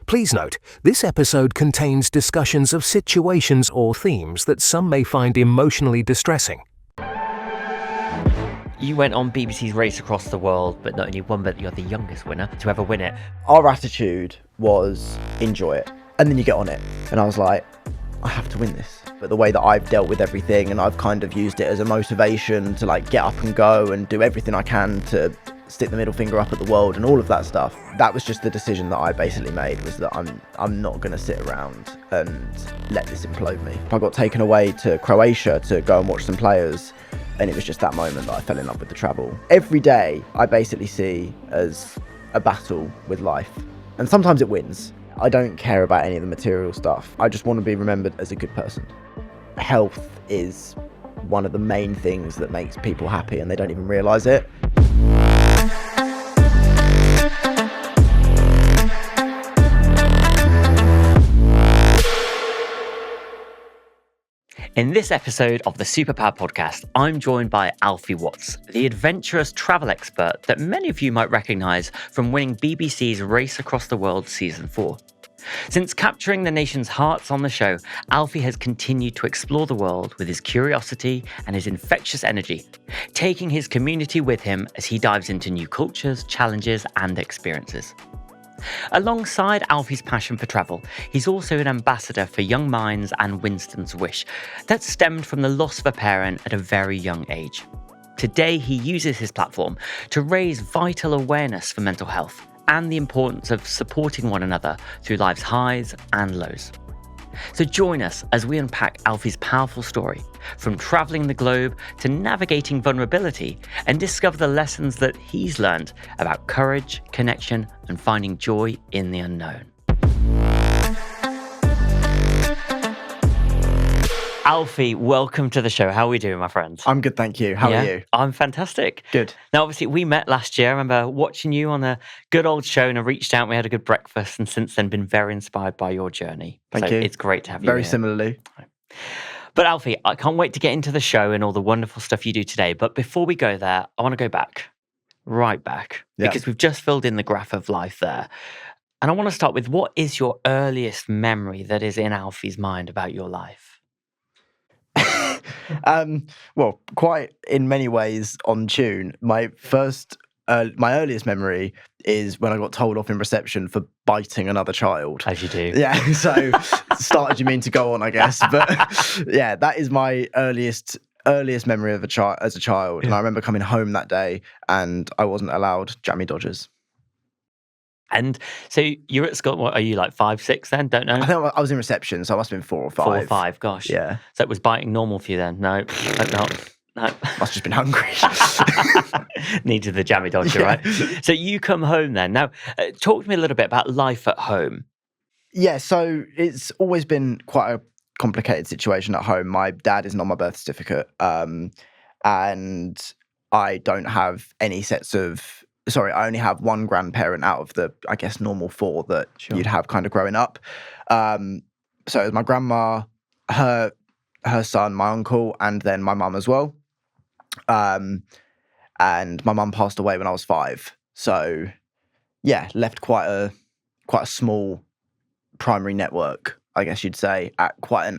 Please note, this episode contains discussions of situations or themes that some may find emotionally distressing. You went on BBC's Race Across the World, but not only won, but you're the youngest winner to ever win it. Our attitude was enjoy it, and then you get on it. And I was like, I have to win this. But the way that I've dealt with everything, and I've kind of used it as a motivation to like get up and go and do everything I can to stick the middle finger up at the world and all of that stuff. That was just the decision that I basically made, was that I'm not going to sit around and let this implode me. I got taken away to Croatia to go and watch some players, and it was just that moment that I fell in love with the travel. Every day I basically see as a battle with life, and sometimes it wins. I don't care about any of the material stuff. I just want to be remembered as a good person. Health is one of the main things that makes people happy, and they don't even realise it. In this episode of the SuperPower Podcast, I'm joined by Alfie Watts, the adventurous travel expert that many of you might recognise from winning BBC's Race Across the World Season 4. Since capturing the nation's hearts on the show, Alfie has continued to explore the world with his curiosity and his infectious energy, taking his community with him as he dives into new cultures, challenges, and experiences. Alongside Alfie's passion for travel, he's also an ambassador for Young Minds and Winston's Wish that stemmed from the loss of a parent at a very young age. Today, he uses his platform to raise vital awareness for mental health and the importance of supporting one another through life's highs and lows. So join us as we unpack Alfie's powerful story, from travelling the globe to navigating vulnerability, and discover the lessons that he's learned about courage, connection, and finding joy in the unknown. Alfie, welcome to the show. How are we doing, my friend? I'm good, thank you. How are you? I'm fantastic. Good. Now, obviously, we met last year. I remember watching you on a good old show, and I reached out and we had a good breakfast, and since then been very inspired by your journey. Thank you. It's great to have you Very here. Similarly. But Alfie, I can't wait to get into the show and all the wonderful stuff you do today. But before we go there, I want to go back, right back, because we've just filled in the graph of life there. And I want to start with, what is your earliest memory that is in Alfie's mind about your life? Well, quite in many ways on tune. My earliest memory is when I got told off in reception for biting another child. As you do. Yeah, so started you mean to go on, I guess. But yeah, that is my earliest memory of as a child. Yeah. And I remember coming home that day and I wasn't allowed jammy Dodgers. And so you're at school, what are you, like 5, 6 then? Don't know. I think I was in reception, so I must have been 4 or 5. 4 or 5, gosh. Yeah. So it was biting normal for you then? No, not. No. Must have just been hungry. Needed the jammy Dodger, Yeah. right? So you come home then. Now, talk to me a little bit about life at home. Yeah, so it's always been quite a complicated situation at home. My dad isn't on my birth certificate, and I don't have any I only have one grandparent out of the, I guess, normal 4 that you'd have kind of growing up. So it was my grandma, her son, my uncle, and then my mum as well. And my mum passed away when I was 5. So yeah, left quite a small primary network, I guess you'd say, at quite an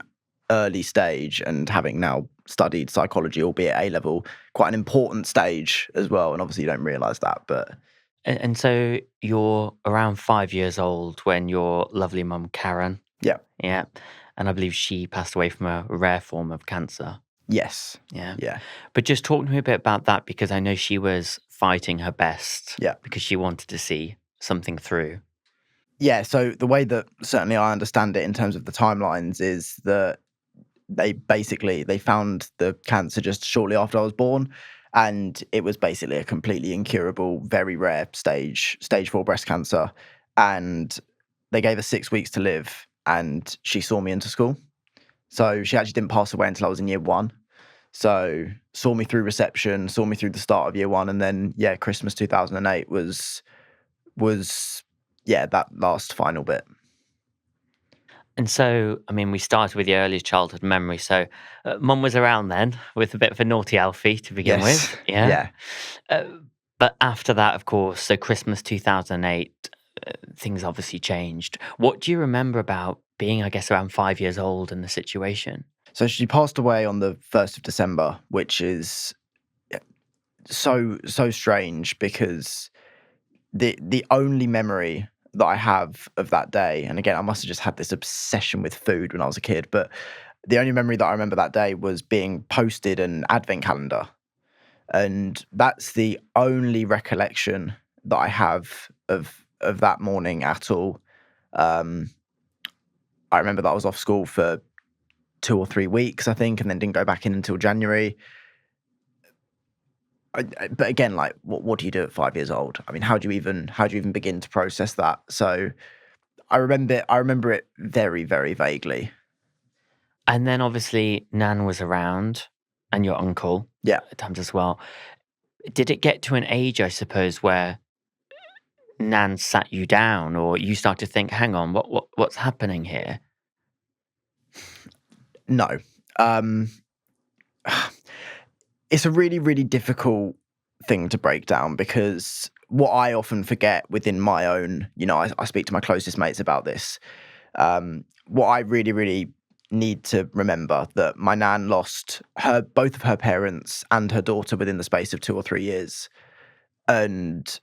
early stage, and having now studied psychology, albeit A-level, quite an important stage as well. And obviously you don't realise that, but... And so you're around 5 years old when your lovely mum, Karen. Yeah. Yeah. And I believe she passed away from a rare form of cancer. Yes. Yeah. Yeah. But just talk to me a bit about that, because I know she was fighting her best. Yeah. Because she wanted to see something through. Yeah. So the way that certainly I understand it in terms of the timelines is that they found the cancer just shortly after I was born, and it was basically a completely incurable, very rare stage 4 breast cancer. And they gave her 6 weeks to live, and she saw me into school. So she actually didn't pass away until I was in year 1. So saw me through reception, saw me through the start of year 1, and then Christmas 2008 was that last final bit. And so, I mean, we started with your earliest childhood memory. So, Mum was around then with a bit of a naughty Alfie to begin with. Yeah. But after that, of course, so Christmas 2008, things obviously changed. What do you remember about being, I guess, around 5 years old and the situation? So she passed away on the 1st of December, which is so strange because the only memory that I have of that day, and again, I must have just had this obsession with food when I was a kid, but the only memory that I remember that day was being posted an advent calendar. And that's the only recollection that I have of that morning at all. I remember that I was off school for 2 or 3 weeks, I think, and then didn't go back in until January. But again, like, what do you do at 5 years old? I mean, how do you even begin to process that? So I remember it very, very vaguely. And then obviously Nan was around and your uncle at times as well. Did it get to an age, I suppose, where Nan sat you down or you start to think, hang on, what's happening here? No. It's a really, really difficult thing to break down because what I often forget within my own, I speak to my closest mates about this. What I really, really need to remember that my nan lost both of her parents and her daughter within the space of 2 or 3 years. And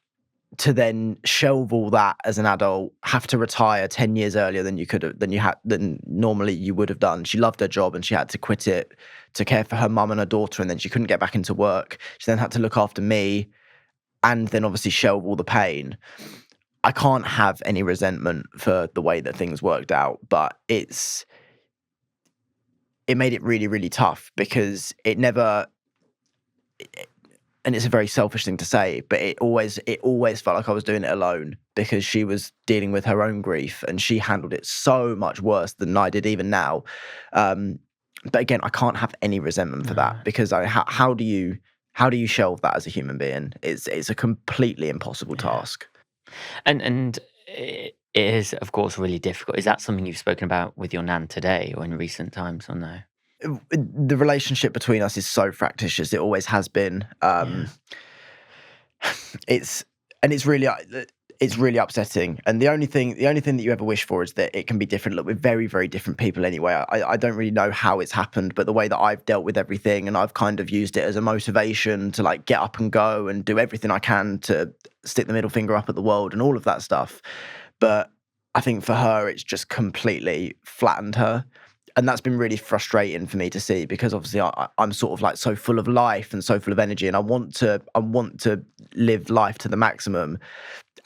to then shelve all that as an adult, have to retire 10 years earlier than normally you would have done. She loved her job and she had to quit it to care for her mum and her daughter, and then she couldn't get back into work. She then had to look after me and then obviously shelve all the pain. I can't have any resentment for the way that things worked out, but it made it really, really tough because and it's a very selfish thing to say, but it always felt like I was doing it alone because she was dealing with her own grief and she handled it so much worse than I did even now. But again, I can't have any resentment for that because how do you shelve that as a human being? It's a completely impossible task. And it is, of course, really difficult. Is that something you've spoken about with your nan today or in recent times or no? The relationship between us is so fractious. It always has been. It's really upsetting. And the only thing that you ever wish for is that it can be different. Look, we're very, very different people anyway. I don't really know how it's happened, but the way that I've dealt with everything, and I've kind of used it as a motivation to like get up and go and do everything I can to stick the middle finger up at the world and all of that stuff. But I think for her, it's just completely flattened her. And that's been really frustrating for me to see because obviously I'm sort of like so full of life and so full of energy, and I want to live life to the maximum.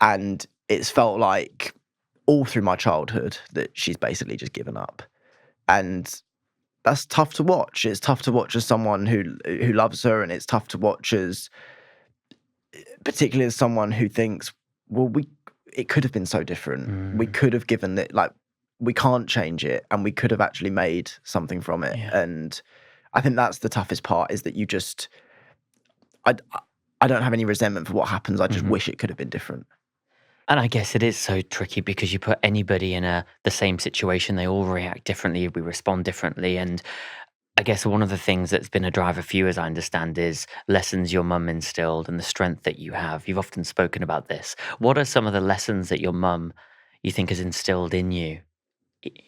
And it's felt like all through my childhood that she's basically just given up, and that's tough to watch. It's tough to watch as someone who loves her, and it's tough to watch particularly as someone who thinks, well, it could have been so different. We could have given it like. We can't change it, and we could have actually made something from it. Yeah. And I think that's the toughest part is that you just, I don't have any resentment for what happens. I just wish it could have been different. And I guess it is so tricky because you put anybody in the same situation, they all react differently, we respond differently. And I guess one of the things that's been a driver for you, as I understand, is lessons your mum instilled and the strength that you have. You've often spoken about this. What are some of the lessons that your mum, you think, has instilled in you?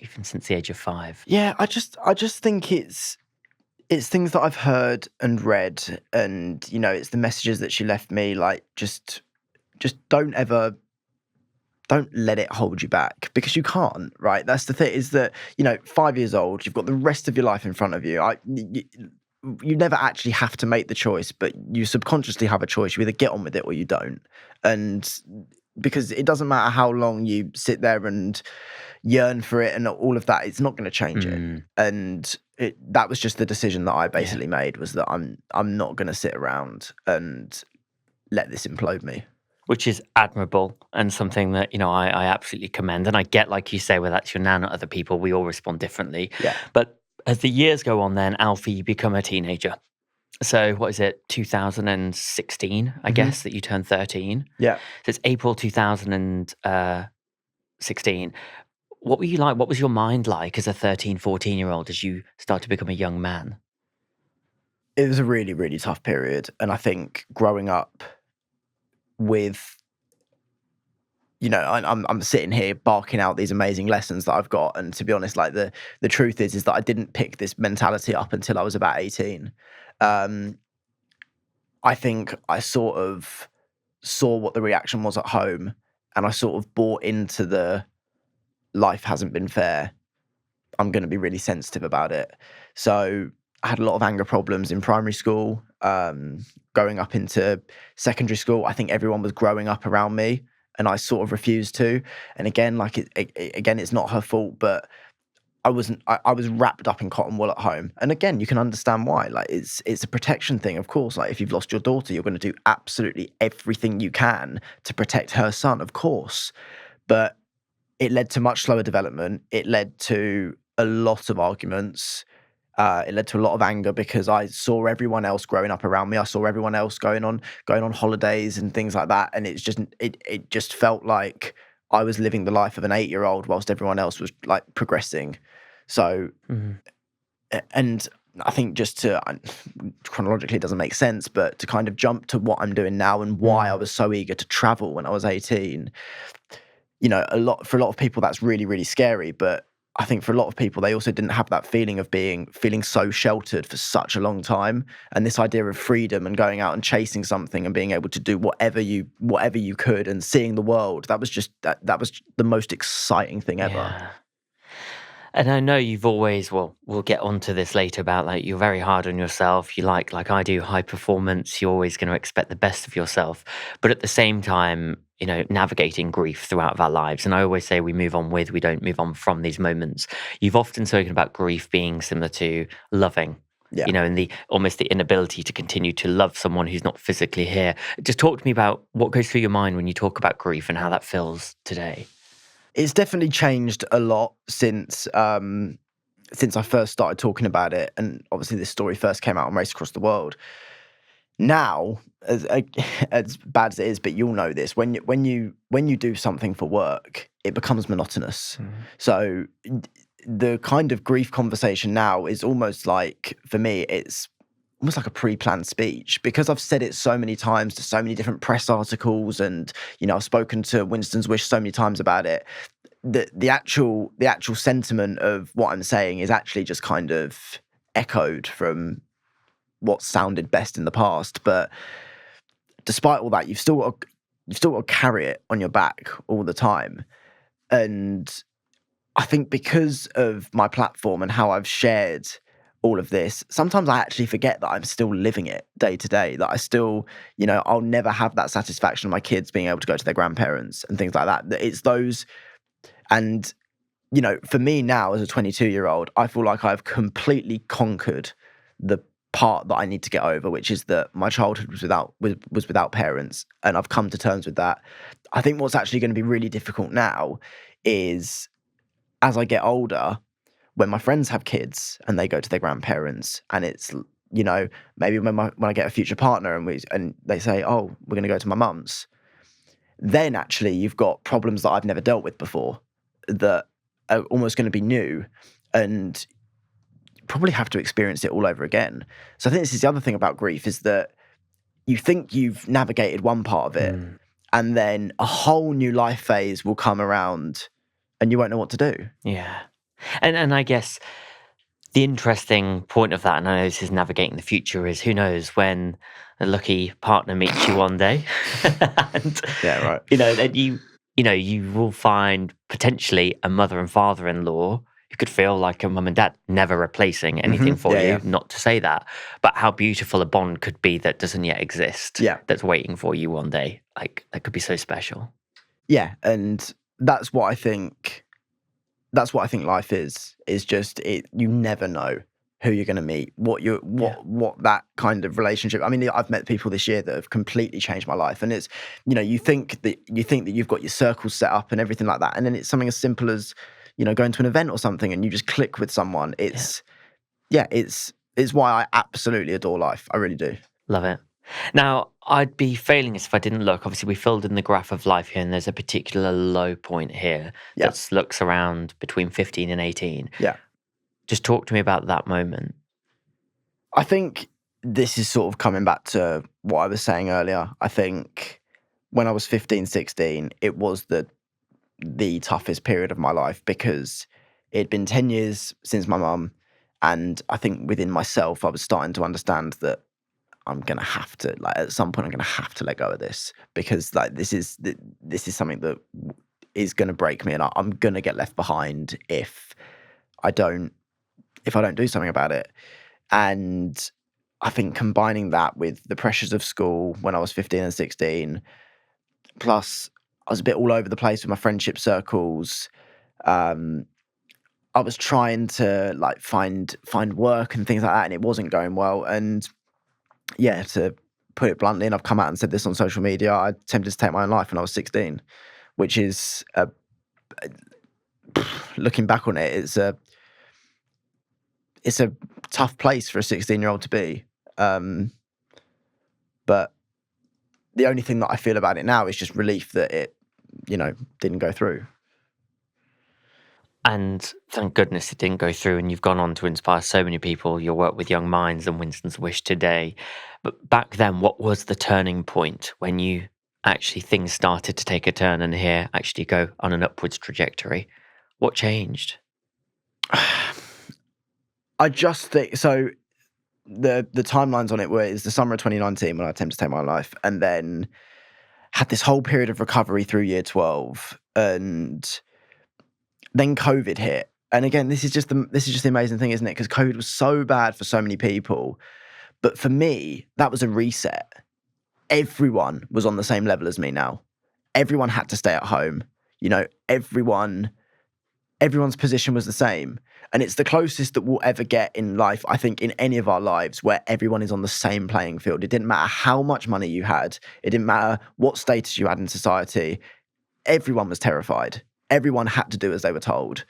Even since the age of 5. Yeah, I just think it's things that I've heard and read, and it's the messages that she left me. Like just don't let it hold you back because you can't. Right? That's the thing. Is that 5 years old, you've got the rest of your life in front of you. You never actually have to make the choice, but you subconsciously have a choice. You either get on with it or you don't, and because it doesn't matter how long you sit there and yearn for it and all of that, it's not going to change it. And that was just the decision that I basically made, was that I'm not going to sit around and let this implode me. Which is admirable and something that, I absolutely commend. And I get, like you say, whether that's your nan or other people, we all respond differently. Yeah. But as the years go on then, Alfie, you become a teenager. So what is it, 2016, I guess, that you turned 13? Yeah. So it's April 2016. What were you like? What was your mind like as a 13, 14-year-old as you start to become a young man? It was a really, really tough period. And I think growing up with I'm sitting here barking out these amazing lessons that I've got, and to be honest, like the truth is that I didn't pick this mentality up until I was about 18. I think I sort of saw what the reaction was at home, and I sort of bought into the life hasn't been fair. I'm going to be really sensitive about it. So I had a lot of anger problems in primary school, going up into secondary school. I think everyone was growing up around me, and I sort of refused to. And again, like again, it's not her fault, but I wasn't. I was wrapped up in cotton wool at home. And again, you can understand why. Like it's a protection thing, of course. Like if you've lost your daughter, you're going to do absolutely everything you can to protect her son, of course. But it led to much slower development. It led to a lot of arguments. It led to a lot of anger because I saw everyone else growing up around me. I saw everyone else going on holidays and things like that, and it just felt like I was living the life of an 8-year-old whilst everyone else was like progressing. So, and I think just to chronologically it doesn't make sense, but to kind of jump to what I'm doing now and why I was so eager to travel when I was 18. For a lot of people that's really, really scary, but I think for a lot of people, they also didn't have that feeling of feeling so sheltered for such a long time. And this idea of freedom and going out and chasing something and being able to do whatever you could and seeing the world, that was the most exciting thing ever. Yeah. And I know you've always, we'll get onto this later about like you're very hard on yourself. You like I do, high performance. You're always going to expect the best of yourself. But at the same time, navigating grief throughout our lives. And I always say we move on with, we don't move on from these moments. You've often spoken about grief being similar to loving. Yeah. And the inability to continue to love someone who's not physically here. Just talk to me about what goes through your mind when you talk about grief and how that feels today. It's definitely changed a lot since I first started talking about it, and obviously this story first came out on Race Across the World. Now, as bad as it is, but you'll know this, when you do something for work, it becomes monotonous. So the kind of grief conversation now is almost like, for me, it's almost like a pre-planned speech, because I've said it so many times to so many different press articles, and I've spoken to Winston's Wish so many times about it. The actual sentiment of what I'm saying is actually just kind of echoed from what sounded best in the past. But despite all that, you've still got to carry it on your back all the time. And I think because of my platform and how I've shared all of this, sometimes I actually forget that I'm still living it day to day, that I still, I'll never have that satisfaction of my kids being able to go to their grandparents and things like that. That it's those, and, for me now as a 22-year-old, I feel like I've completely conquered the part that I need to get over, which is that my childhood was without parents, and I've come to terms with that. I think what's actually going to be really difficult now is, as I get older, when my friends have kids and they go to their grandparents, and it's, maybe when I get a future partner and they say, oh, we're going to go to my mum's, then actually you've got problems that I've never dealt with before that are almost going to be new, and probably have to experience it all over again. So I think this is the other thing about grief, is that you think you've navigated one part of it, and then a whole new life phase will come around and you won't know what to do. Yeah. And I guess the interesting point of that, and I know this is navigating the future, is who knows when a lucky partner meets you one day. And, yeah, right. That you will find potentially a mother and father-in-law who could feel like a mum and dad, never replacing anything for you, not to say that, but how beautiful a bond could be that doesn't yet exist, that's waiting for you one day. Like, that could be so special. Yeah, and that's what I think life is just it. You never know who you're going to meet, what that kind of relationship. I mean, I've met people this year that have completely changed my life, and it's, you think that you've got your circles set up and everything like that, and then it's something as simple as, going to an event or something and you just click with someone. It's why I absolutely adore life. I really do. Love it. Now, I'd be failing us if I didn't look. Obviously, we filled in the graph of life here, and there's a particular low point here that looks around between 15 and 18. Yeah. Just talk to me about that moment. I think this is sort of coming back to what I was saying earlier. I think when I was 15, 16, it was the toughest period of my life because it'd been 10 years since my mum, and I think within myself, I was starting to understand that I'm gonna have to, like, at some point, I'm gonna have to let go of this because, like, this is something that is gonna break me, and I'm gonna get left behind if I don't do something about it. And I think combining that with the pressures of school when I was 15 and 16, plus I was a bit all over the place with my friendship circles. I was trying to like find work and things like that, and it wasn't going well. And yeah, to put it bluntly, and I've come out and said this on social media, I attempted to take my own life when I was 16, which is looking back on it, it's a tough place for a 16-year-old to be. But the only thing that I feel about it now is just relief that it, didn't go through. And thank goodness it didn't go through, and you've gone on to inspire so many people. Your work with young minds and Winston's Wish today. But back then, what was the turning point when you actually things started to take a turn and here actually go on an upwards trajectory? What changed? I just think so. The timelines on it were is the summer of 2019 when I attempted to take my life, and then had this whole period of recovery through year 12, and then COVID hit. And again, this is just the amazing thing, isn't it? Because COVID was so bad for so many people, but for me, that was a reset. Everyone was on the same level as me now. Everyone had to stay at home. Everyone's position was the same. And it's the closest that we'll ever get in life, I think, in any of our lives, where everyone is on the same playing field. It didn't matter how much money you had. It didn't matter what status you had in society. Everyone was terrified. Everyone had to do as they were told.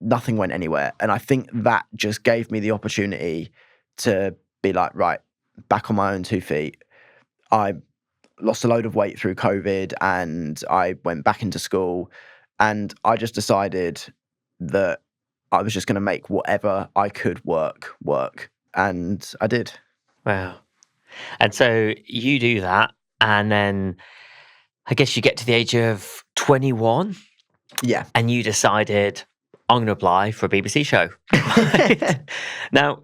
Nothing went anywhere. And I think that just gave me the opportunity to be like, right, back on my own 2 feet. I lost a load of weight through COVID, and I went back into school, and I just decided that I was just going to make whatever I could work. And I did. Wow. And so you do that, and then I guess you get to the age of 21. Yeah. And you decided, I'm going to apply for a BBC show. Right? Now,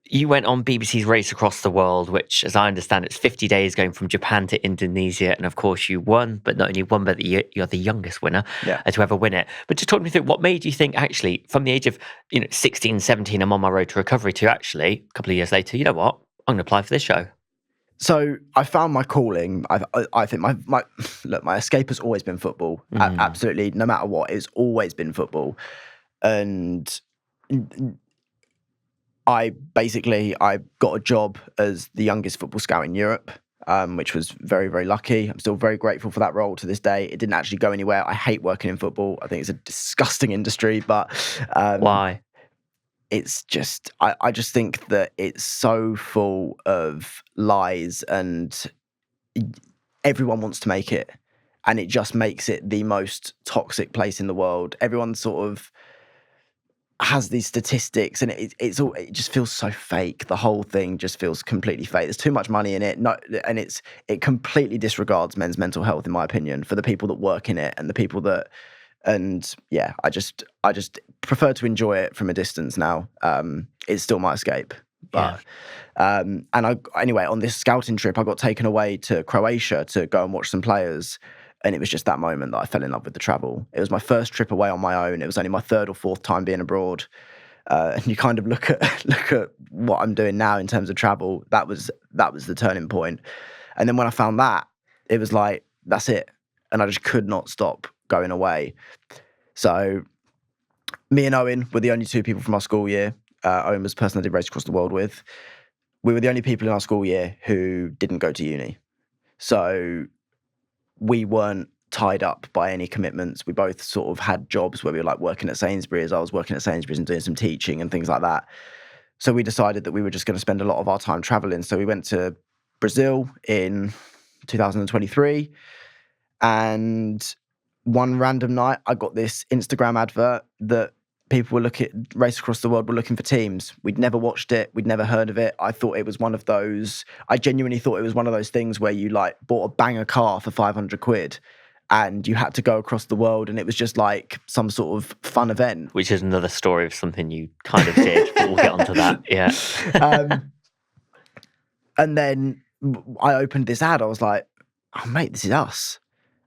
you went on BBC's Race Across the World, which, as I understand, it's 50 days going from Japan to Indonesia. And of course, you won, but not only won, but you're the youngest winner to ever win it. But just talk me through what made you think, actually, from the age of 16, 17, I'm on my road to recovery, to actually, a couple of years later, you know what? I'm going to apply for this show. So I found my calling. I think my escape has always been football. Absolutely, no matter what, it's always been football. And I got a job as the youngest football scout in Europe, which was very, very lucky. I'm still very grateful for that role to this day. It didn't actually go anywhere. I hate working in football. I think it's a disgusting industry, but why? It's just, I just think that it's so full of lies, and everyone wants to make it, and it just makes it the most toxic place in the world. Everyone sort of has these statistics, and it just feels so fake. The whole thing just feels completely fake. There's too much money in it, and it completely disregards men's mental health, in my opinion, for the people that work in it and the people that. And yeah, I just prefer to enjoy it from a distance now. It's still my escape. But anyway, on this scouting trip, I got taken away to Croatia to go and watch some players. And it was just that moment that I fell in love with the travel. It was my first trip away on my own. It was only my 3rd or 4th time being abroad. And you kind of look at what I'm doing now in terms of travel. That was the turning point. And then when I found that, it was like, that's it. And I just could not stop going away. So me and Owen were the only 2 people from our school year. Owen was the person I did Race Across the World with. We were the only people in our school year who didn't go to uni. So we weren't tied up by any commitments. We both sort of had jobs where we were like working at Sainsbury's. I was working at Sainsbury's and doing some teaching and things like that. So we decided that we were just going to spend a lot of our time traveling. So we went to Brazil in 2023, and one random night I got this Instagram advert that people were looking Race Across the World were looking for teams. We'd never watched it. We'd never heard of it. I genuinely thought it was one of those things where you like bought a banger car for 500 quid and you had to go across the world and it was just like some sort of fun event. Which is another story of something you kind of did, but we'll get onto that. Yeah. And then I opened this ad. I was like, oh, mate, this is us.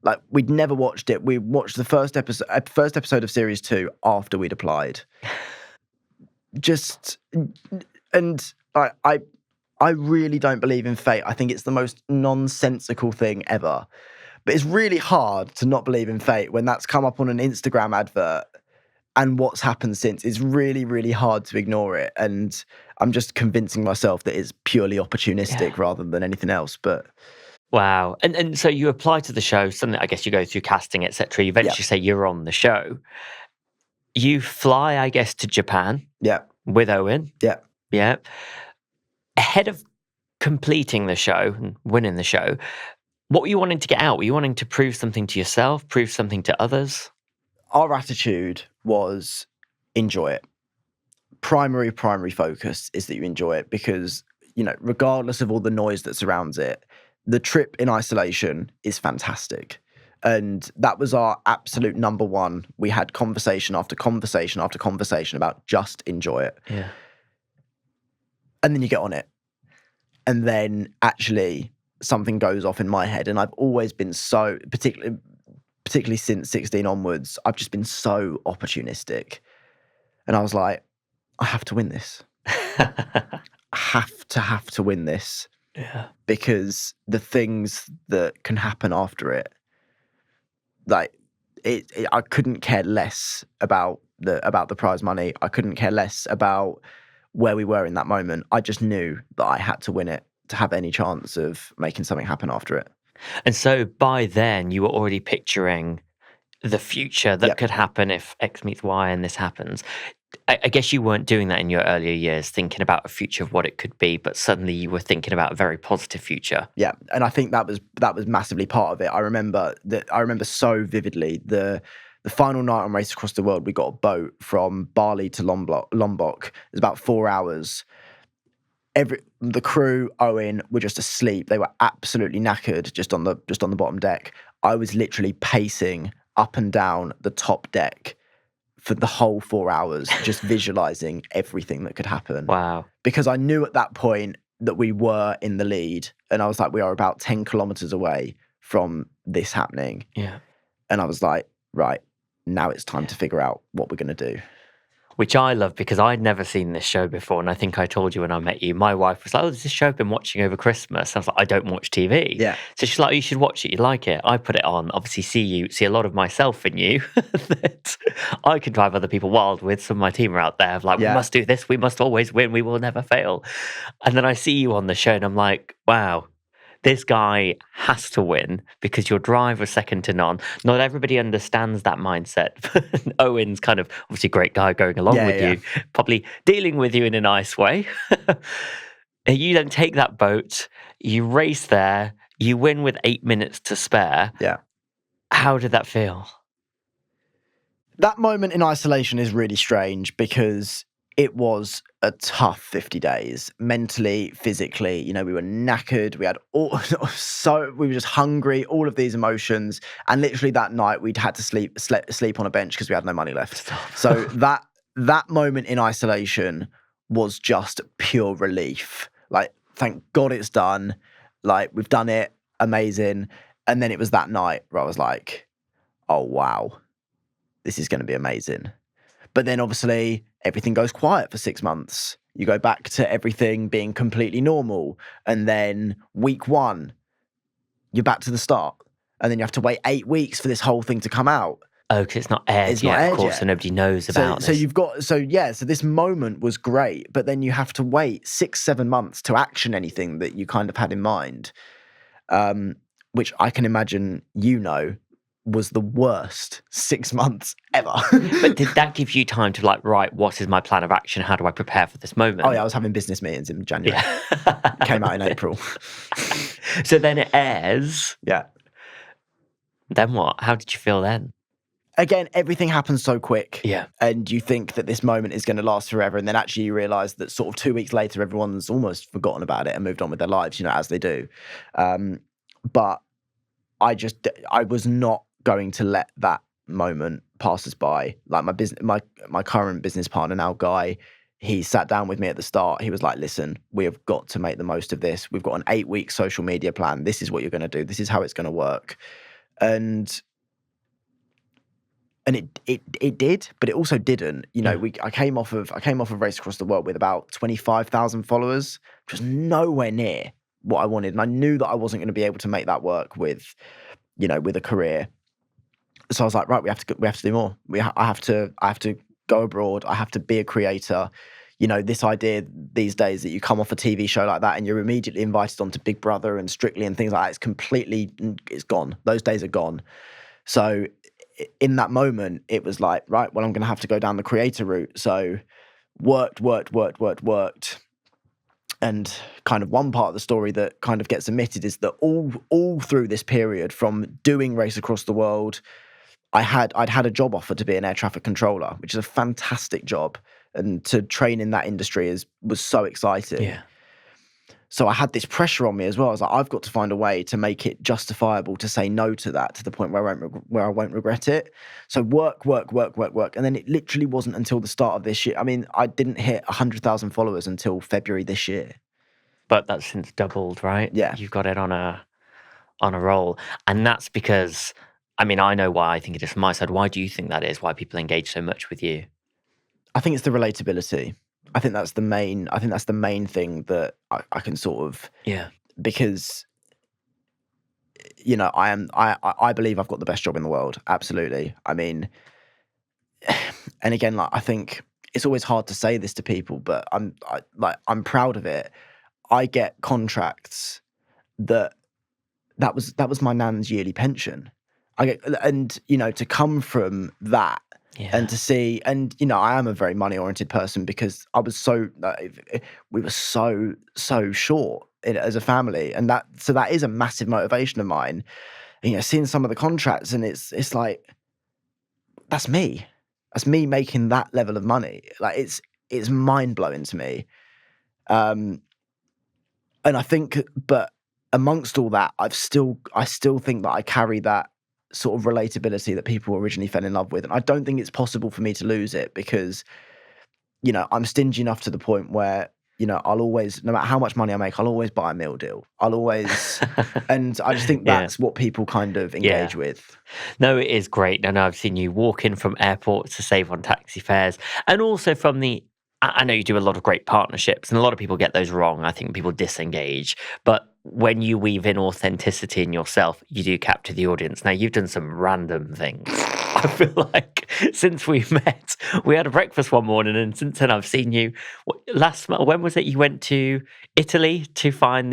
Like, we'd never watched it. We watched the first episode of series 2 after we'd applied. And I really don't believe in fate. I think it's the most nonsensical thing ever. But it's really hard to not believe in fate when that's come up on an Instagram advert and what's happened since. It's really, really hard to ignore it. And I'm just convincing myself that it's purely opportunistic rather than anything else. But wow. And so you apply to the show, something I guess you go through casting, etc. You eventually say you're on the show. You fly, I guess, to Japan. Yeah. With Owen. Yeah. Yeah. Ahead of completing the show and winning the show, what were you wanting to get out? Were you wanting to prove something to yourself, prove something to others? Our attitude was enjoy it. Primary focus is that you enjoy it because, you know, regardless of all the noise that surrounds it, the trip in isolation is fantastic. And that was our absolute number one. We had conversation after conversation after conversation about just enjoy it. Yeah. And then you get on it. And then actually something goes off in my head. And I've always been so, particularly since 16 onwards, I've just been so opportunistic. And I was like, I have to win this. I have to win this. Yeah. Because the things that can happen after it, like I couldn't care less about the prize money. I couldn't care less about where we were in that moment. I just knew that I had to win it to have any chance of making something happen after it. And so by then you were already picturing the future that could happen if X meets Y and this happens. I guess you weren't doing that in your earlier years, thinking about a future of what it could be, but suddenly you were thinking about a very positive future. Yeah, and I think that was massively part of it. I remember so vividly the final night on Race Across the World. We got a boat from Bali to Lombok. It was about 4 hours. The crew, Owen, were just asleep. They were absolutely knackered, just on the bottom deck. I was literally pacing up and down the top deck for the whole 4 hours, just visualizing everything that could happen. Wow. Because I knew at that point that we were in the lead, and I was like, we are about 10 kilometers away from this happening. Yeah. And I was like, right, now it's time to figure out what we're going to do. Which I love because I'd never seen this show before. And I think I told you when I met you, my wife was like, oh, there's this show I've been watching over Christmas. I was like, I don't watch TV. Yeah. So she's like, oh, you should watch it. You like it. I put it on, obviously see a lot of myself in you that I can drive other people wild with. Some of my team are out there like, we must do this. We must always win. We will never fail. And then I see you on the show and I'm like, wow. This guy has to win because your drive was second to none. Not everybody understands that mindset. Owen's kind of obviously a great guy going along with you, probably dealing with you in a nice way. You then take that boat, you race there, you win with 8 minutes to spare. Yeah. How did that feel? That moment in isolation is really strange because it was a tough 50 days, mentally, physically. You know, we were knackered. We were just hungry, all of these emotions. And literally that night we'd had to sleep on a bench because we had no money left. So that moment in isolation was just pure relief. Like, thank God it's done. Like, we've done it. Amazing. And then it was that night where I was like, oh, wow, this is going to be amazing. But then obviously everything goes quiet for 6 months. You go back to everything being completely normal. And then week 1, you're back to the start. And then you have to wait 8 weeks for this whole thing to come out. Oh, because it's not aired yet, of course, so nobody knows about this. So this moment was great, but then you have to wait 6-7 months to action anything that you kind of had in mind, which I can imagine, was the worst 6 months ever. But did that give you time to like, right, what is my plan of action? How do I prepare for this moment? Oh yeah, I was having business meetings in January. Yeah. Came out in April. So then it airs. Yeah. Then what? How did you feel then? again, everything happens so quick. Yeah. And you think that this moment is going to last forever. And then actually you realize that sort of 2 weeks later, everyone's almost forgotten about it and moved on with their lives, as they do. But I was not going to let that moment pass us by. Like my current business partner now, Guy, he sat down with me at the start. He was like, listen, we have got to make the most of this. We've got an 8-week social media plan. This is what you're going to do. This is how it's going to work. And it did, but it also didn't. I came off of Race Across the World with about 25,000 followers, which was nowhere near what I wanted. And I knew that I wasn't going to be able to make that work with a career. So I was like, right, we have to do more. I have to go abroad. I have to be a creator. This idea these days that you come off a TV show like that and you're immediately invited onto Big Brother and Strictly and things like that, it's gone. Those days are gone. So in that moment, it was like, right, well, I'm going to have to go down the creator route. So worked. And kind of one part of the story that kind of gets omitted is that all through this period, from doing Race Across the World, I'd had a job offer to be an air traffic controller, which is a fantastic job. And to train in that industry was so exciting. Yeah. So I had this pressure on me as well. I was like, I've got to find a way to make it justifiable to say no to that, to the point where I won't regret it. So work. And then it literally wasn't until the start of this year. I mean, I didn't hit 100,000 followers until February this year. But that's since doubled, right? Yeah. You've got it on a roll. And that's because, I mean, I know why I think it is from my side. Why do you think that is? Why people engage so much with you? I think it's the relatability. I think that's the main thing that I can sort of, because I believe I've got the best job in the world. Absolutely. I mean, and again, like, I think it's always hard to say this to people, but I'm proud of it. I get contracts that was my nan's yearly pension. To come from that. Yeah. And to see, and I am a very money-oriented person because we were so short as a family, and that is a massive motivation of mine. Seeing some of the contracts, and it's like, that's me making that level of money. Like it's mind-blowing to me. And I think, but amongst all that, I still think that I carry that sort of relatability that people originally fell in love with. And I don't think it's possible for me to lose it because, I'm stingy enough to the point where, I'll always, no matter how much money I make, I'll always buy a meal deal. I'll always, and I just think that's what people kind of engage with. No, it is great. And I've seen you walk in from airports to save on taxi fares, and also from I know you do a lot of great partnerships, and a lot of people get those wrong. I think people disengage. But when you weave in authenticity in yourself, you do capture the audience. Now, you've done some random things. I feel like since we met, we had a breakfast one morning, and since then I've seen you. Last month, when was it? You went to Italy to find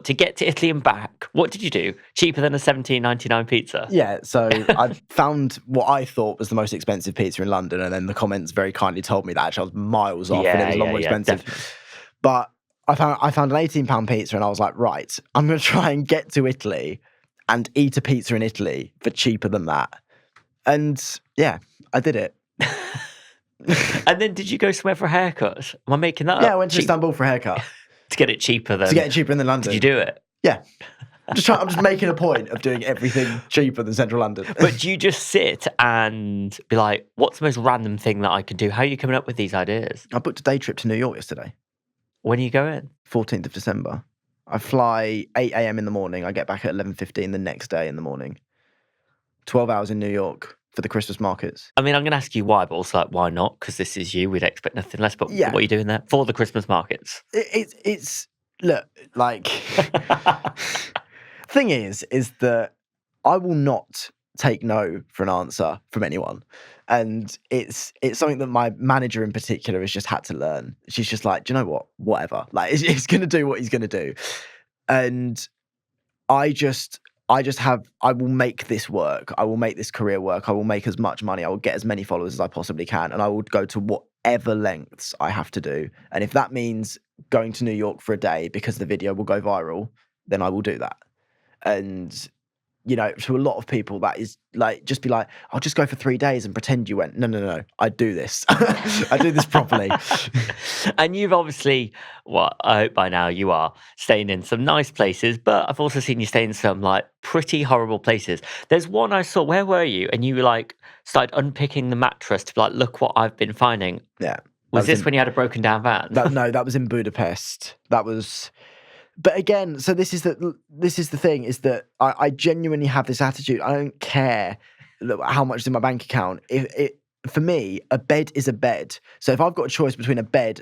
to get to Italy and back. What did you do? Cheaper than a $17.99 pizza? Yeah, so I found what I thought was the most expensive pizza in London, and then the comments very kindly told me that actually I was miles off and it was a lot more expensive. Definitely. But I found an £18 pizza, and I was like, right, I'm going to try and get to Italy and eat a pizza in Italy for cheaper than that. And yeah, I did it. And then did you go somewhere for a haircut? Am I making that up? Yeah, I went to Istanbul for a haircut. To get it cheaper than London. Did you do it? Yeah. I'm just making a point of doing everything cheaper than central London. But do you just sit and be like, what's the most random thing that I can do? How are you coming up with these ideas? I booked a day trip to New York yesterday. When are you going? 14th of December. I fly 8 a.m. in the morning. I get back at 11:15 the next day in the morning. 12 hours in New York for the Christmas markets. I mean, I'm going to ask you why, but also like, why not? Because this is you. We'd expect nothing less. But what are you doing there for the Christmas markets? It's look, like, thing is that I will not take no for an answer from anyone. And it's something that my manager in particular has just had to learn. She's just like, do you know what? Whatever. Like, he's going to do what he's going to do. And I will make this work. I will make this career work. I will make as much money. I will get as many followers as I possibly can. And I will go to whatever lengths I have to do. And if that means going to New York for a day because the video will go viral, then I will do that. And to a lot of people, that is like, just be like, I'll just go for 3 days and pretend you went. No. I do this. I do this properly. And you've obviously, I hope by now you are staying in some nice places, but I've also seen you stay in some like pretty horrible places. There's one I saw, where were you? And you like started unpicking the mattress to be like, look what I've been finding. Yeah. Was this when you had a broken down van? No, that was in Budapest. But again, so this is the thing, is that I genuinely have this attitude. I don't care how much is in my bank account. For me, a bed is a bed. So if I've got a choice between a bed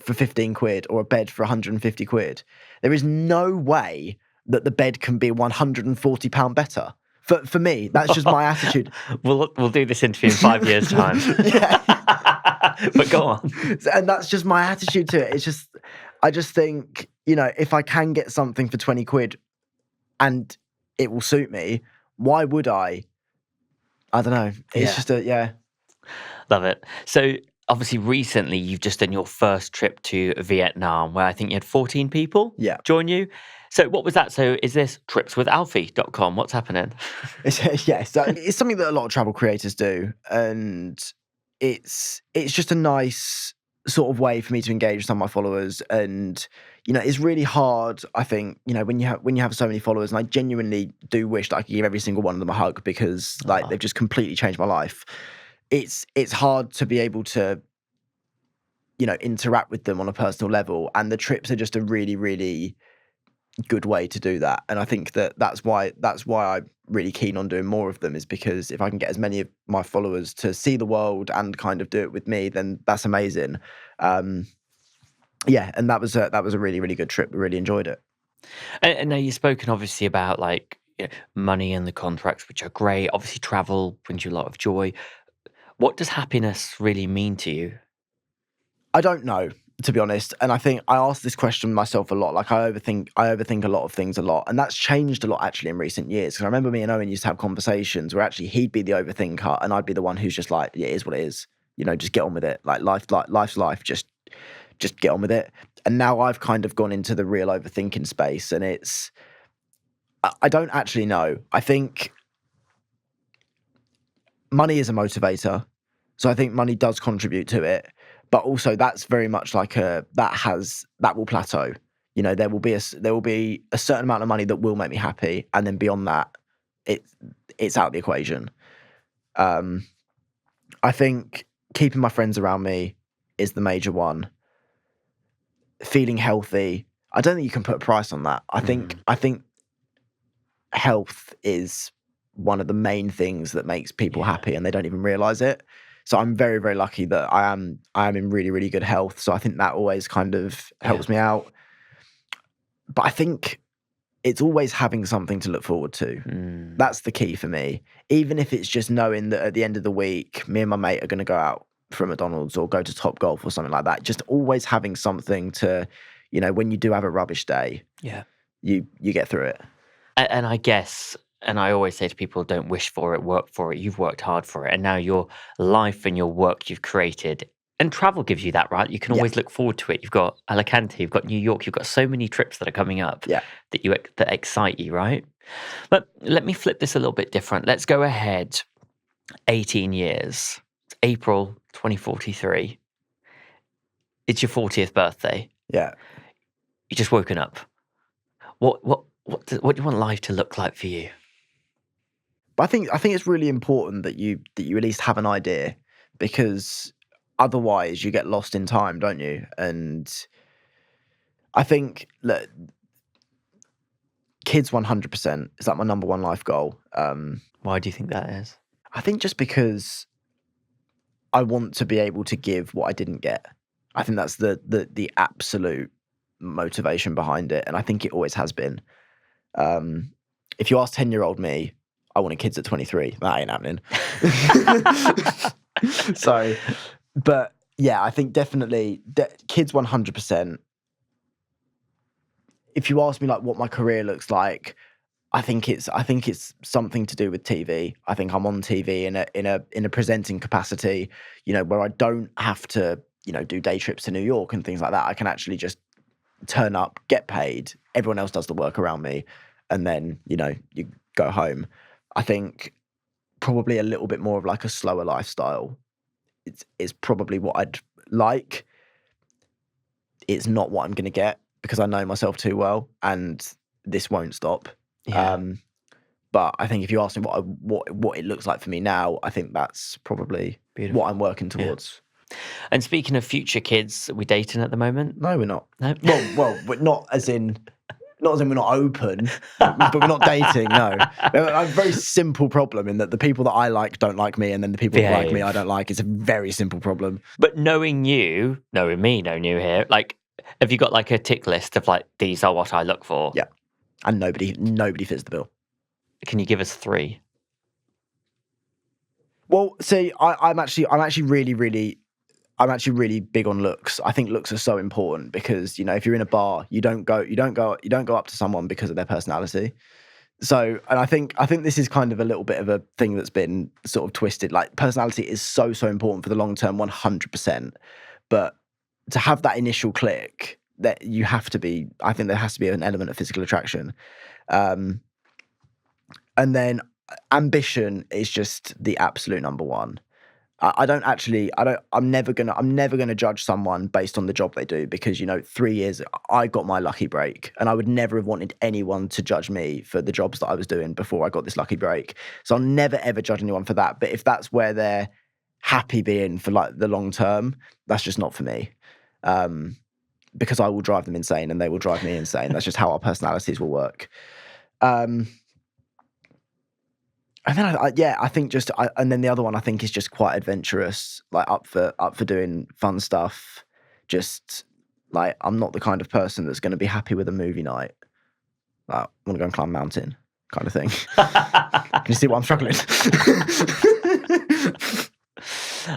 for 15 quid or a bed for 150 quid, there is no way that the bed can be £140 better. For me, that's just my attitude. We'll do this interview in 5 years' time. But go on. And that's just my attitude to it. I just think, if I can get something for 20 quid and it will suit me, why would I? I don't know. It's just Love it. So obviously recently you've just done your first trip to Vietnam, where I think you had 14 people join you. So what was that? So is this tripswithalfie.com? What's happening? Yes, it's something that a lot of travel creators do. And it's just a nice sort of way for me to engage with some of my followers. And it's really hard, I think, when you have so many followers, and I genuinely do wish that I could give every single one of them a hug, because they've just completely changed my life. It's hard to be able to interact with them on a personal level, and the trips are just a really, really good way to do that. And I think that's why I'm really keen on doing more of them, is because if I can get as many of my followers to see the world and kind of do it with me, then that's amazing. And that was a really, really good trip. I really enjoyed it. And now you've spoken obviously about money and the contracts, which are great. Obviously travel brings you a lot of joy. What does happiness really mean to you? I don't know, to be honest. And I think I ask this question myself a lot. Like I overthink a lot of things a lot. And that's changed a lot actually in recent years. Because I remember me and Owen used to have conversations where actually he'd be the overthinker and I'd be the one who's just like, yeah, it is what it is. Just get on with it. Like life's life, just get on with it. And now I've kind of gone into the real overthinking space, and I don't actually know. I think money is a motivator. So I think money does contribute to it. But also that's very much like that will plateau. There will be a certain amount of money that will make me happy, and then beyond that, it's out of the equation. I think keeping my friends around me is the major one. Feeling healthy, I don't think you can put a price on that. I think health is one of the main things that makes people happy, and they don't even realize it. So I'm very, very lucky that I am in really, really good health. So I think that always kind of helps me out. But I think it's always having something to look forward to. That's the key for me. Even if it's just knowing that at the end of the week, me and my mate are going to go out for a McDonald's or go to Topgolf or something like that. Just always having something to, when you do have a rubbish day, you get through it. And I guess, and I always say to people, don't wish for it, work for it. You've worked hard for it. And now your life and your work you've created, and travel gives you that, right? You can always look forward to it. You've got Alicante, you've got New York, you've got so many trips that are coming up that excite you, right? But let me flip this a little bit different. Let's go ahead 18 years. It's April 2043. It's your 40th birthday. Yeah. You just woken up. What do you want life to look like for you? But I think it's really important that you at least have an idea, because otherwise you get lost in time, don't you? And I think that kids 100% is like my number one life goal. Why do you think that is? I think just because I want to be able to give what I didn't get. I think that's the absolute motivation behind it, and I think it always has been. If you ask 10-year-old me, I wanted kids at 23. That ain't happening. So, but yeah, I think definitely kids 100%. If you ask me like what my career looks like, I think it's something to do with TV. I think I'm on TV in a presenting capacity, where I don't have to, do day trips to New York and things like that. I can actually just turn up, get paid. Everyone else does the work around me. And then, you go home. I think probably a little bit more of like a slower lifestyle is probably what I'd like. It's not what I'm going to get because I know myself too well, and this won't stop. Yeah. But I think if you ask me what it looks like for me now, I think that's probably Beautiful. what I'm working towards. And speaking of future kids, are we dating at the moment? No, we're not. No. Well, we're not as in we're not open, but we're not dating. No, I have a very simple problem in that the people that I like don't like me, and then the people that like me I don't like. It's a very simple problem. But knowing you here, like, have you got like a tick list of like these are what I look for? Yeah, and nobody fits the bill. Can you give us 3? Well, see, I'm actually really big on looks. I think looks are so important because, you know, if you're in a bar, you don't go up to someone because of their personality. So, and I think this is kind of a little bit of a thing that's been sort of twisted. Like, personality is so important for the long term, 100%. But to have that initial click, that you have to be. I think there has to be an element of physical attraction, and then ambition is just the absolute number one. I'm never gonna judge someone based on the job they do because, you know, 3 years I got my lucky break, and I would never have wanted anyone to judge me for the jobs that I was doing before I got this lucky break. So I'll never ever judge anyone for that. But if that's where they're happy being for like the long term, that's just not for me. Because I will drive them insane and they will drive me insane. That's just how our personalities will work. And then I think and then the other one I think is just quite adventurous, like up for doing fun stuff. Just like, I'm not the kind of person that's going to be happy with a movie night. Like, I want to go and climb a mountain, kind of thing. Can you see why I'm struggling?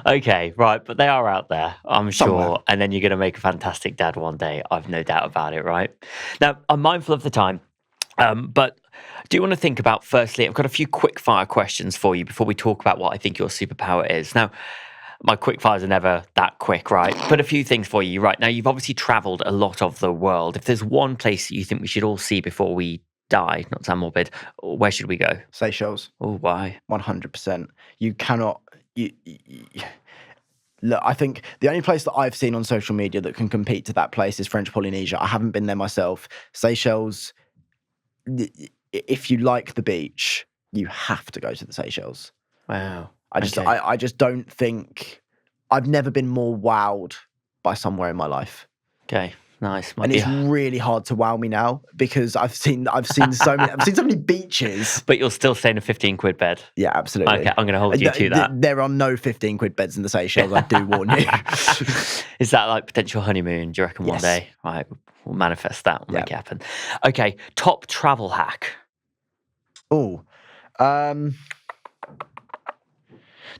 Okay, right, but they are out there, I'm sure. Somewhere. And then you're going to make a fantastic dad one day. I've no doubt about it, right? Now, I'm mindful of the time, but do you want to think about, firstly, I've got a few quick fire questions for you before we talk about what I think your superpower is. Now, my quick fires are never that quick, right? But a few things for you, right? Now, you've obviously traveled a lot of the world. If there's one place that you think we should all see before we die, not to sound morbid, where should we go? Seychelles. Oh, why? 100%. You cannot. Look, I think the only place that I've seen on social media that can compete to that place is French Polynesia. I haven't been there myself. Seychelles, if you like the beach, you have to go to the Seychelles. Wow. I just don't think, I've never been more wowed by somewhere in my life. Okay. Nice. And it's really hard to wow me now because I've seen so many beaches. But you'll still stay in a 15 quid bed. Yeah, absolutely. Okay, I'm going to hold you to that. There are no 15 quid beds in the Seychelles, I do warn you. Is that like potential honeymoon, do you reckon, one Yes. day? Right, we'll manifest that, we'll make it happen. Okay, top travel hack. Oh, what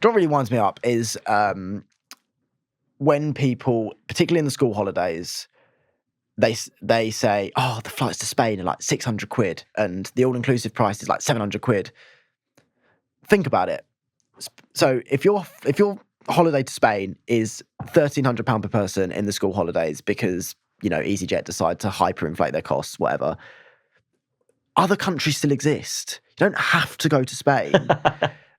really winds me up is when people, particularly in the school holidays, they say, oh, the flights to Spain are like 600 quid and the all-inclusive price is like 700 quid. Think about it. So if your holiday to Spain is £1,300 per person in the school holidays because, you know, EasyJet decide to hyperinflate their costs, whatever, other countries still exist. You don't have to go to Spain.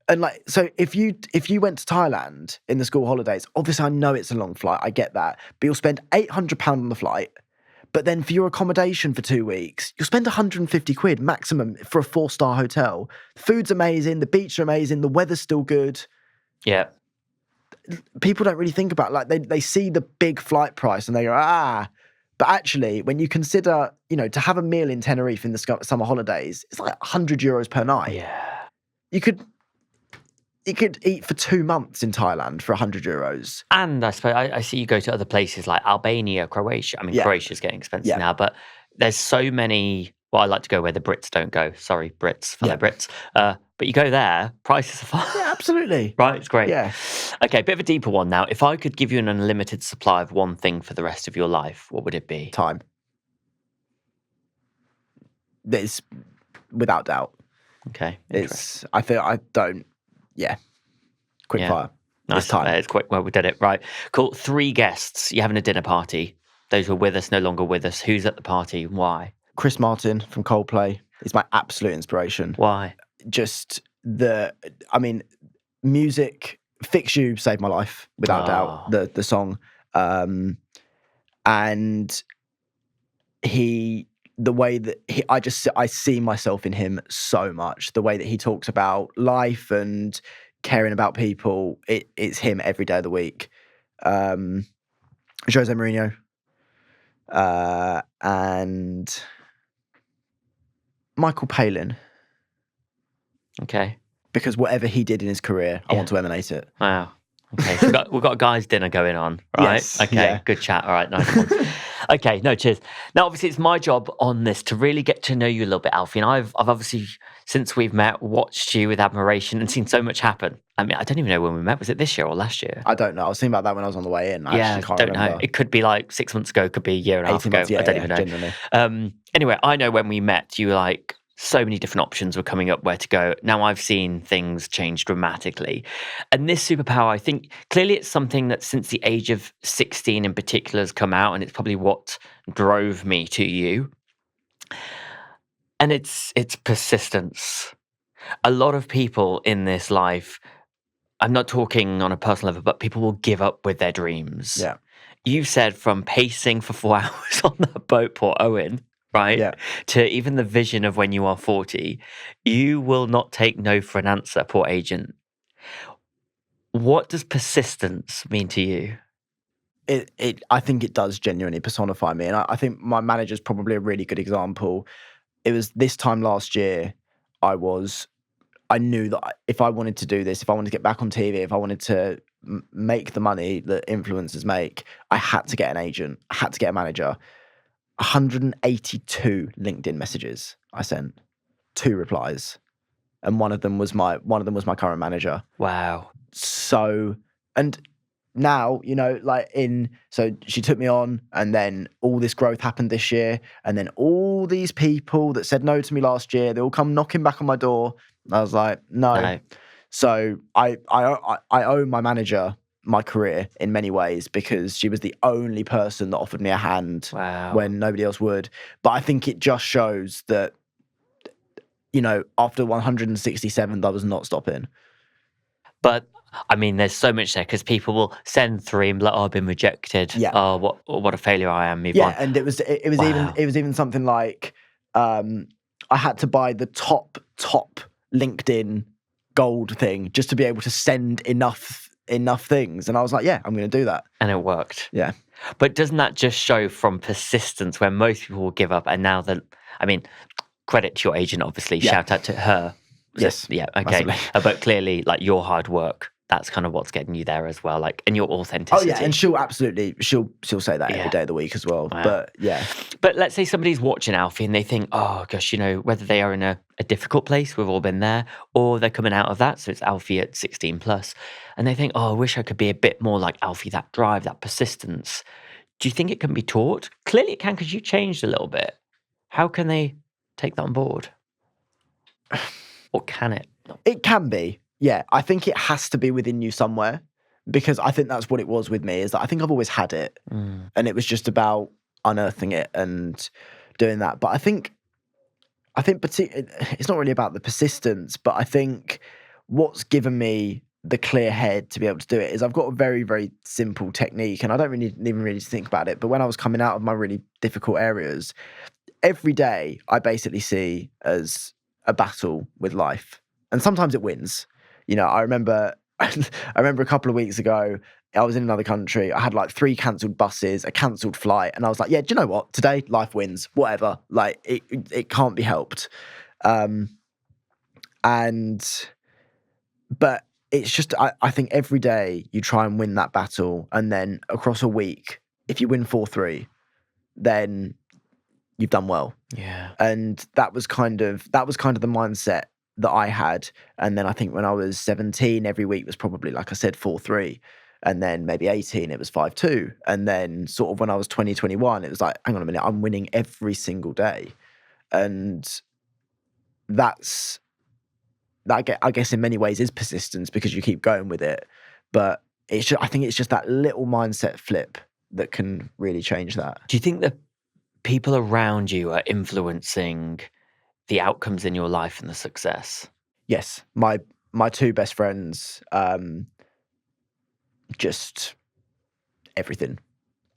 And like, so if you went to Thailand in the school holidays, obviously I know it's a long flight, I get that, but you'll spend £800 on the flight. But then for your accommodation for 2 weeks, you'll spend 150 quid maximum for a 4-star hotel. The food's amazing, the beach are amazing, the weather's still good. Yeah. People don't really think about, like, they see the big flight price and they go, But actually, when you consider, you know, to have a meal in Tenerife in the summer holidays, it's like €100 per night. Yeah. You could eat for 2 months in Thailand for €100. And I suppose I see you go to other places like Albania, Croatia. I mean, Croatia's getting expensive now, but there's so many. Well, I like to go where the Brits don't go. Sorry, Brits, fellow Brits. But you go there, prices are fine. Yeah, absolutely. Right, it's great. Yeah. Okay, bit of a deeper one now. If I could give you an unlimited supply of one thing for the rest of your life, what would it be? Time. It's without doubt. Okay. It's. I think I don't. Yeah. Quick fire. Nice. Time. It's quick. Well, we did it. Right. Cool. 3 guests. You're having a dinner party. Those who are with us, no longer with us. Who's at the party? Why? Chris Martin from Coldplay. He's my absolute inspiration. Why? Just music, Fix You saved my life, without doubt, the song. And the way that I see myself in him so much. The way that he talks about life and caring about people, it's him every day of the week. Jose Mourinho, and Michael Palin. Okay. Because whatever he did in his career, I want to emanate it. Wow. Okay, so we've got a guys' dinner going on, right? Yes, okay, yeah. Good chat. All right, nice one. Okay, no, cheers. Now, obviously, it's my job on this to really get to know you a little bit, Alfie. And I've obviously, since we've met, watched you with admiration and seen so much happen. I mean, I don't even know when we met. Was it this year or last year? I don't know. I was thinking about that when I was on the way in. I actually can't remember. Know. It could be like 6 months ago, could be a year and a half ago. Months, I don't even know. Genuinely. Anyway, I know when we met, you were like, so many different options were coming up where to go. Now I've seen things change dramatically. And this superpower, I think, clearly it's something that since the age of 16 in particular has come out, and it's probably what drove me to you. And it's persistence. A lot of people in this life, I'm not talking on a personal level, but people will give up with their dreams. Yeah. You said from pacing for 4 hours on that boat, Port Owen, right? Yeah. To even the vision of when you are 40, you will not take no for an answer, poor agent. What does persistence mean to you? I think it does genuinely personify me. And I think my manager's probably a really good example. It was this time last year, I knew that if I wanted to do this, if I wanted to get back on TV, if I wanted to make the money that influencers make, I had to get an agent, I had to get a manager. 182 LinkedIn messages I sent, 2 replies, and one of them was my current manager. Wow. So, and now, so she took me on, and then all this growth happened this year, and then all these people that said no to me last year, they all come knocking back on my door. I was like, no. So I owe my manager my career in many ways, because she was the only person that offered me a hand when nobody else would. But I think it just shows that, after 167, I was not stopping. But I mean, there's so much there, because people will send 3 and be like, "Oh, I've been rejected. Yeah. Oh, what a failure I am." Move on. And it was even something like I had to buy the top LinkedIn gold thing just to be able to send enough things, and I was like, yeah, I'm going to do that, and it worked. Yeah. But doesn't that just show from persistence, where most people will give up, and now credit to your agent, obviously. Yeah. Shout out to her. Yes. Yeah. Okay. But clearly, like, your hard work, that's kind of what's getting you there as well. Like, and your authenticity. Oh yeah, and she'll say that every day of the week as well. Wow. But yeah. But let's say somebody's watching Alfie and they think, oh gosh, whether they are in a difficult place, we've all been there, or they're coming out of that. So it's Alfie at 16 plus, and they think, oh, I wish I could be a bit more like Alfie, that drive, that persistence. Do you think it can be taught? Clearly it can, because you changed a little bit. How can they take that on board? Or can it? It can be. Yeah, I think it has to be within you somewhere, because I think that's what it was with me, is that I think I've always had it, and it was just about unearthing it and doing that. But I think it's not really about the persistence, but I think what's given me the clear head to be able to do it is I've got a very, very simple technique, and I don't even really think about it. But when I was coming out of my really difficult areas, every day I basically see as a battle with life, and sometimes it wins. I remember a couple of weeks ago, I was in another country. I had like 3 cancelled buses, a cancelled flight, and I was like, yeah, do you know what? Today, life wins. Whatever. Like, it can't be helped. But it's just, I think every day you try and win that battle, and then across a week, if you win 4-3, then you've done well. Yeah. And that was kind of the mindset that I had. And then I think when I was 17, every week was probably, like I said, 4-3. And then maybe 18, it was 5-2. And then sort of when I was 20, 21, it was like, hang on a minute, I'm winning every single day. And that I guess in many ways is persistence, because you keep going with it. But I think it's just that little mindset flip that can really change that. Do you think that people around you are influencing the outcomes in your life and the success. Yes, my two best friends, just everything,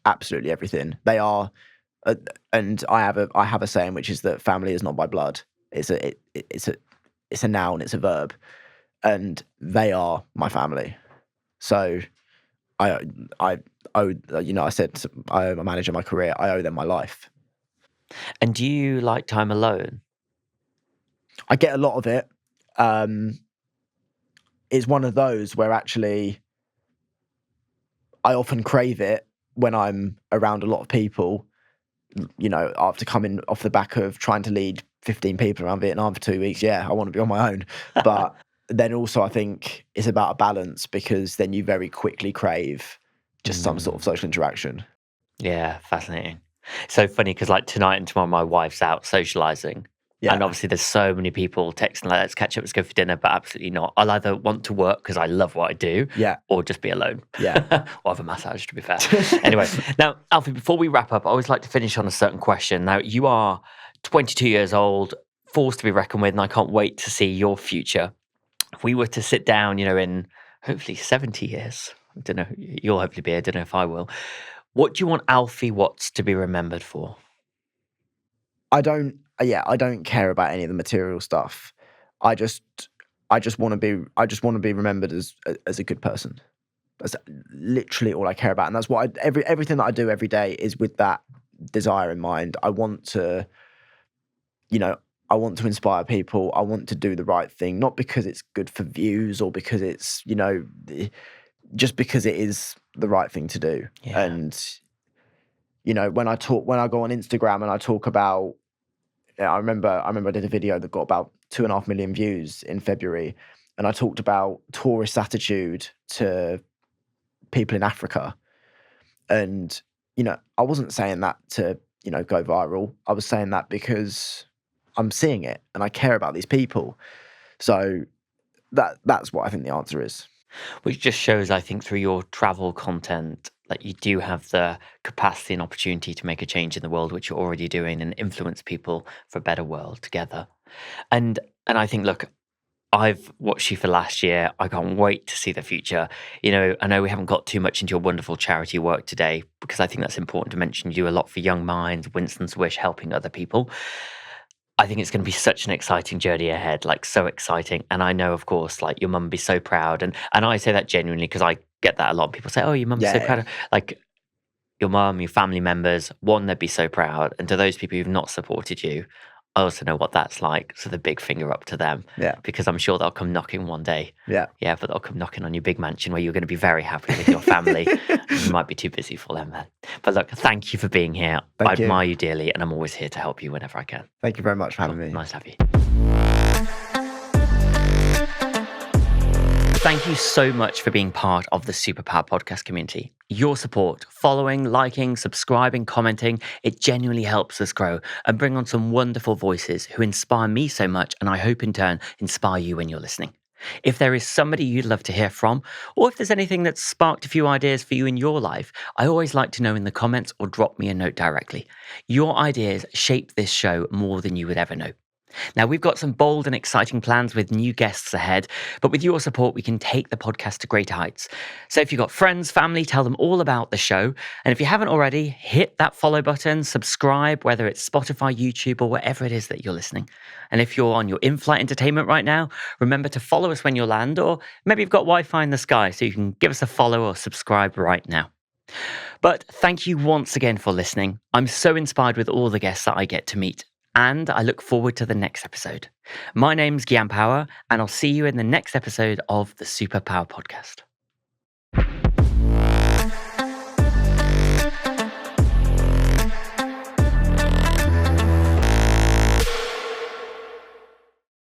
absolutely everything. They are, and I have a saying, which is that family is not by blood. It's a noun. It's a verb, and they are my family. So I owe, I said I owe my manager my career. I owe them my life. And do you like time alone? I get a lot of it. It's one of those where actually I often crave it when I'm around a lot of people, after coming off the back of trying to lead 15 people around Vietnam for 2 weeks. Yeah, I want to be on my own. But then also I think it's about a balance, because then you very quickly crave just some sort of social interaction. Yeah, fascinating. So funny, because like tonight and tomorrow, my wife's out socializing. Yeah. And obviously there's so many people texting like, let's catch up, let's go for dinner, but absolutely not. I'll either want to work because I love what I do, or just be alone. Yeah. Or have a massage, to be fair. Anyway, now, Alfie, before we wrap up, I always like to finish on a certain question. Now, you are 22 years old, force to be reckoned with, and I can't wait to see your future. If we were to sit down, in hopefully 70 years, I don't know, you'll hopefully be here, I don't know if I will. What do you want Alfie Watts to be remembered for? I don't care about any of the material stuff. I just want to be remembered as a good person. That's literally all I care about, and that's what everything that I do every day is with that desire in mind. I want to, inspire people. I want to do the right thing, not because it's good for views or because it's, just because it is the right thing to do. Yeah. And when I go on Instagram and I talk about, I remember I did a video that got about 2.5 million views in February, and I talked about tourist attitude to people in Africa. And, I wasn't saying that to, go viral. I was saying that because I'm seeing it and I care about these people. So that's what I think the answer is. Which just shows, I think, through your travel content, that you do have the capacity and opportunity to make a change in the world, which you're already doing, and influence people for a better world together. And I think, look, I've watched you for last year. I can't wait to see the future. I know we haven't got too much into your wonderful charity work today, because I think that's important to mention. You do a lot for Young Minds, Winston's Wish, helping other people. I think it's going to be such an exciting journey ahead, like so exciting. And I know, of course, like your mum would be so proud. And I say that genuinely because I get that a lot. People say, oh, your mum's so proud of, like, your mum, your family members. One, they'd be so proud. And to those people who've not supported you, I also know what that's like. So the big finger up to them. Yeah. Because I'm sure they'll come knocking one day. Yeah. Yeah, but they'll come knocking on your big mansion where you're going to be very happy with your family. You might be too busy for them then. But look, thank you for being here. I admire you dearly, and I'm always here to help you whenever I can. Thank you very much for having me. Nice to have you. Thank you so much for being part of the SuperPower Podcast community. Your support, following, liking, subscribing, commenting, it genuinely helps us grow and bring on some wonderful voices who inspire me so much, and I hope in turn inspire you when you're listening. If there is somebody you'd love to hear from, or if there's anything that's sparked a few ideas for you in your life, I always like to know in the comments or drop me a note directly. Your ideas shape this show more than you would ever know. Now, we've got some bold and exciting plans with new guests ahead, but with your support, we can take the podcast to greater heights. So if you've got friends, family, tell them all about the show. And if you haven't already, hit that follow button, subscribe, whether it's Spotify, YouTube, or wherever it is that you're listening. And if you're on your in-flight entertainment right now, remember to follow us when you land, or maybe you've got Wi-Fi in the sky, so you can give us a follow or subscribe right now. But thank you once again for listening. I'm so inspired with all the guests that I get to meet, and I look forward to the next episode. My name's Gian Power, and I'll see you in the next episode of the SuperPower Podcast.